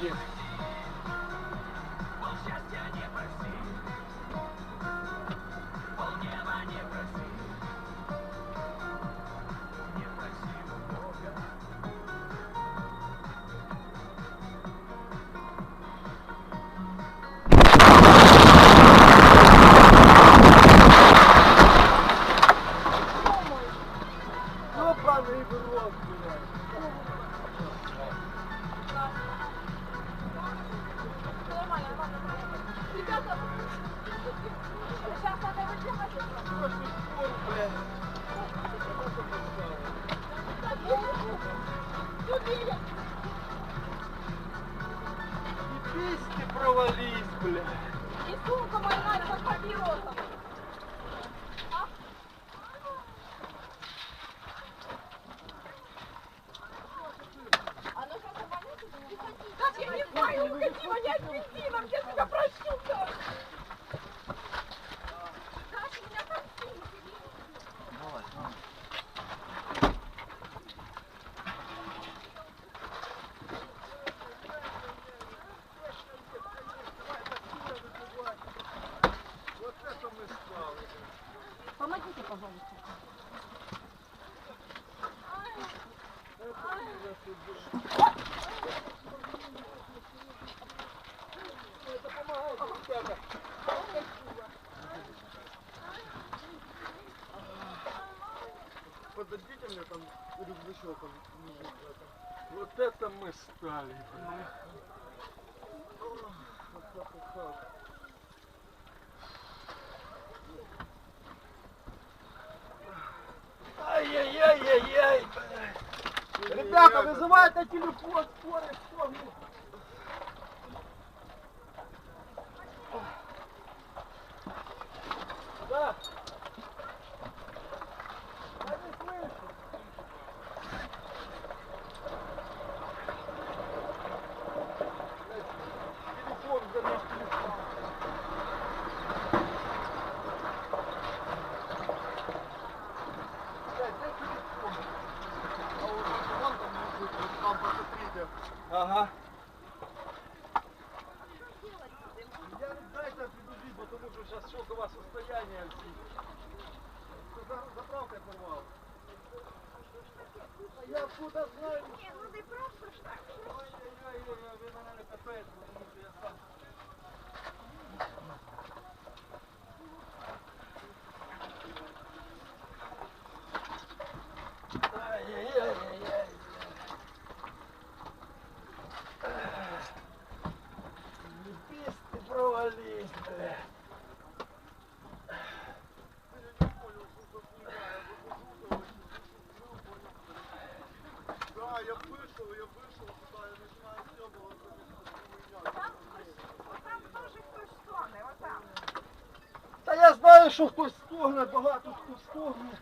Є. Ёбаный в рот, блядь. Ребята, сейчас надо выделать. Страшный спор, блядь. Ебись ты, провались, блядь. И сумка моя под папиросом. Как я не знаю, уходи, вонять бензином, я тебя прошу, да. Даша, меня прости. Давай, вот это мы стали. Помогите, пожалуйста. Это помогает, ребята. Подождите мне там рюкзачок. Вот это мы стали, блядь. Ай-яй-яй-яй-яй, блядь. Ребята, вызывайте телефон, скорый, что? Да. Я не слышу. Телефон, вернись, телефон. Блядь, дай телефон. А вон там лежит, вот там посмотрите. Ага. Я не дайте предупредить, потому что сейчас шоковое состояние. Заправкой порвал. А я откуда знаю? Не, ну ты просто так. Ой-ой-ой, вы, наверное, капец, потому что я сам. Ай-яй-яй-яй-яй. Ебись ты, провались, бля. Да, я вышел, туда, я начинаю съебываться. Там тоже кто стороны, вот там. Та я знаю, що хтось стогне, багато хто стогне.